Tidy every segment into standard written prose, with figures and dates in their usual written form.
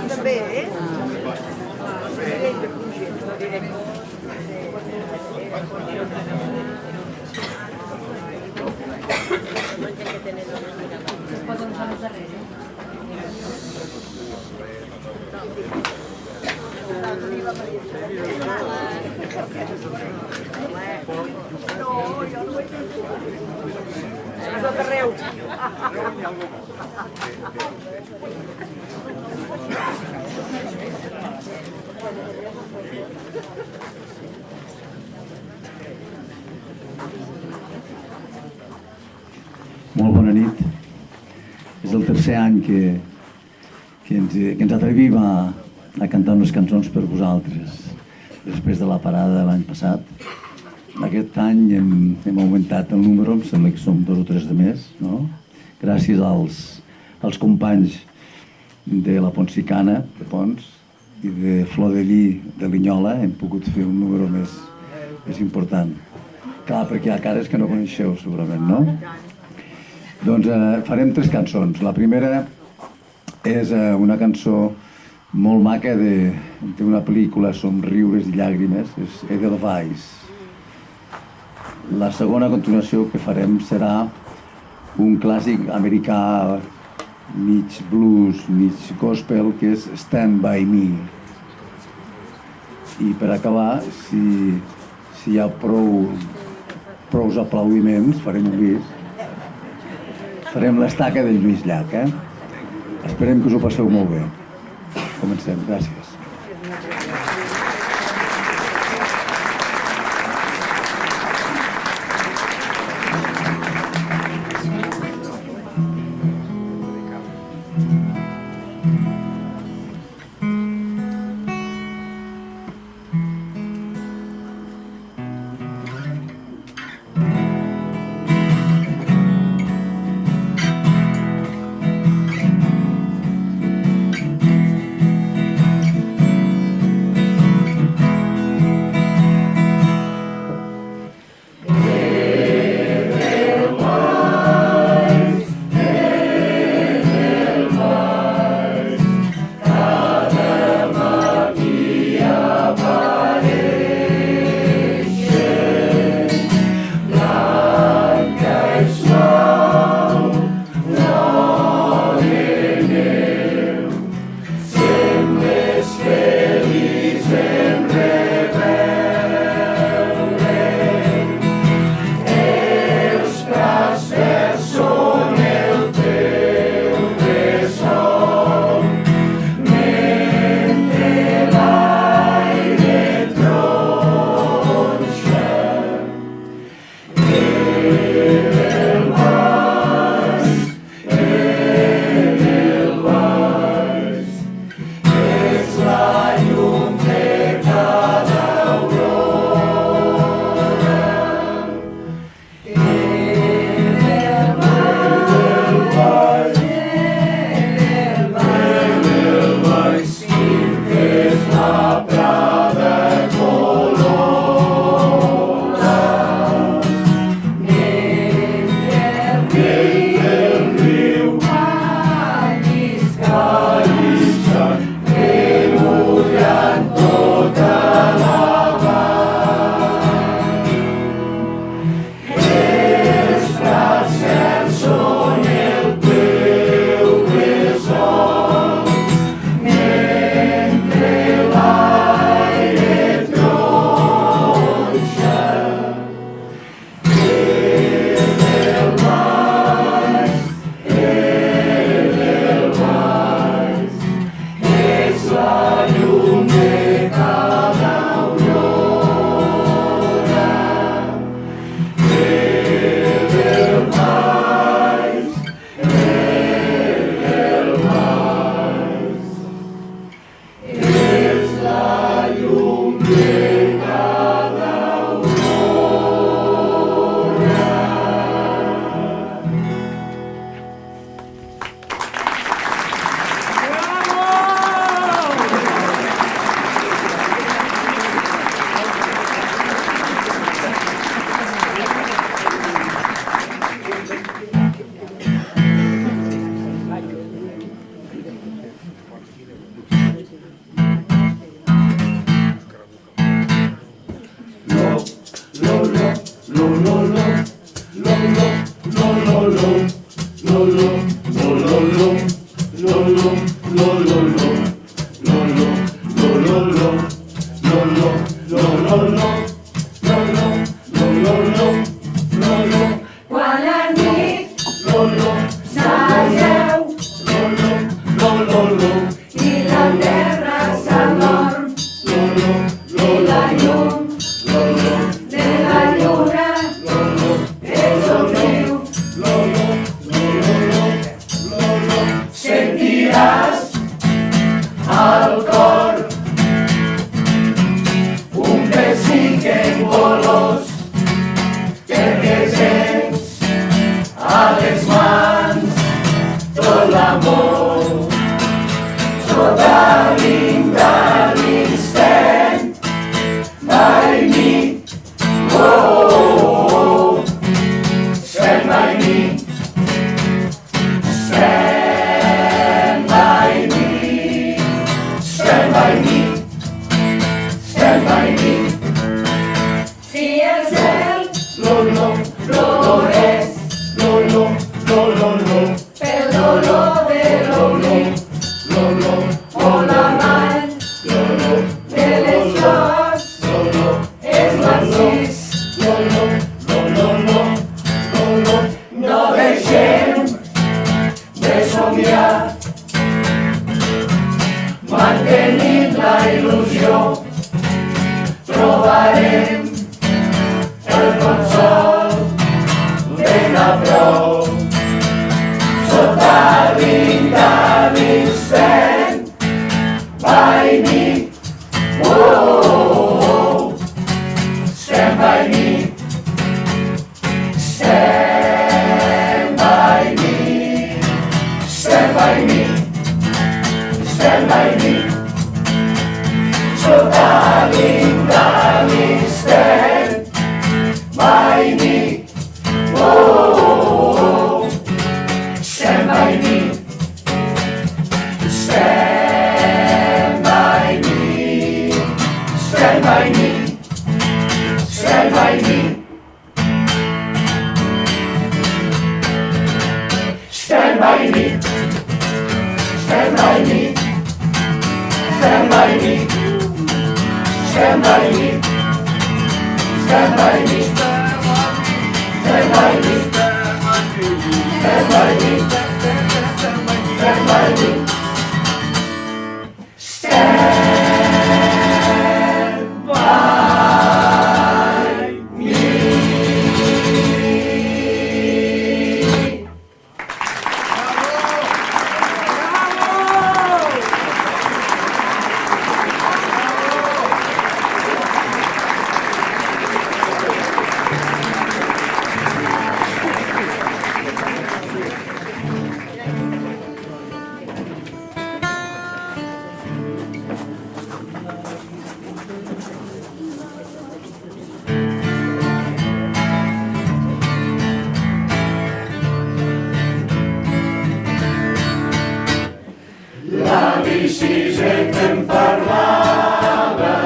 També, a tot arreu. Molt bona nit. És el tercer any que ens atrevim a cantar unes cançons per vosaltres, després de la parada de l'any passat. Aquest any hem augmentat el número, em sembla que som 2 o 3 de més, no? Gràcies als companys de la Ponsicana, de Pons, i de Flor de Lli, de Linyola, hem pogut fer un número més important. Clar, perquè hi ha cares que no coneixeu, segurament, no? Doncs farem 3 cançons. La primera és una cançó molt maca d'una pel·lícula, Somriures i llàgrimes, és Edelweiss. La segona, a continuació, que farem serà un clàssic americà, mig blues, mig gospel, que és Stand By Me. I per acabar, si hi ha prous aplaudiments, farem un bis. Farem l'estaca del Lluís Llach, Esperem que us ho passeu molt bé. Comencem, gràcies. Quan la nit s'alleu i la terra s'adorm i la llum de la lluna és omniu, sentiràs al cor un pessic en colors perquè sents a les mans tot l'amor sota l'inda l'instant by me, oh, stand by me, stand by me, stand by me, stand by me. Si el cel floreix pel dolor de l'oblit o la vall de les flors és massís, no deixem de somiar, mantenim la il·lusió, trobarem el consol ben a prop, sota l'inda l'instant by me, oh, stand by me, stand by me, stand by me, stand by me, sota l'inda l'instant by me, oh, stand by me, stand by me, stand by me, stand by me, stand by me, stand by me, stand by me, stand by me, stand by me, stand by me, stand by me, stand by me, stand by me. La bicicleta em parlava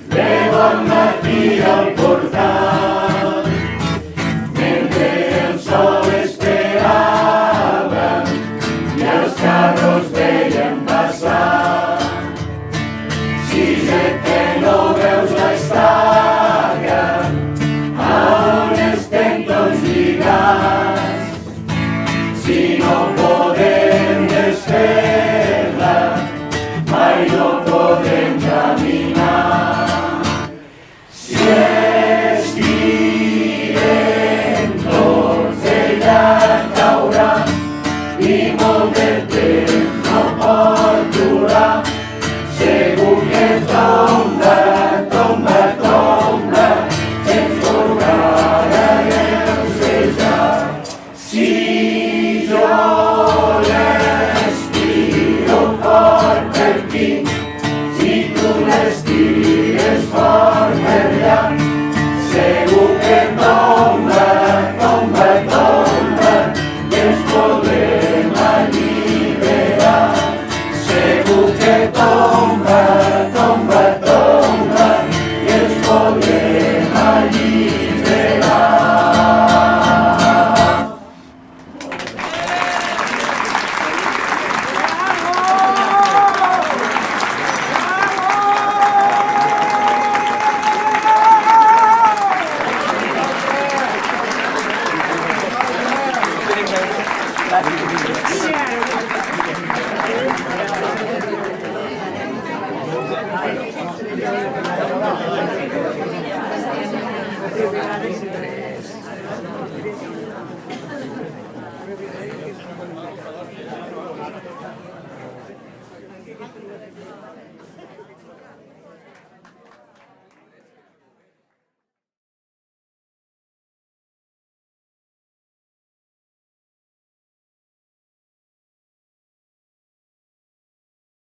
de bon matí al portal, mentre el sol esperava i els carros veien passar. Si que no veus l'estaca, a on estem tots lligats, si no podem desfer-la, Sí, a vegades sí.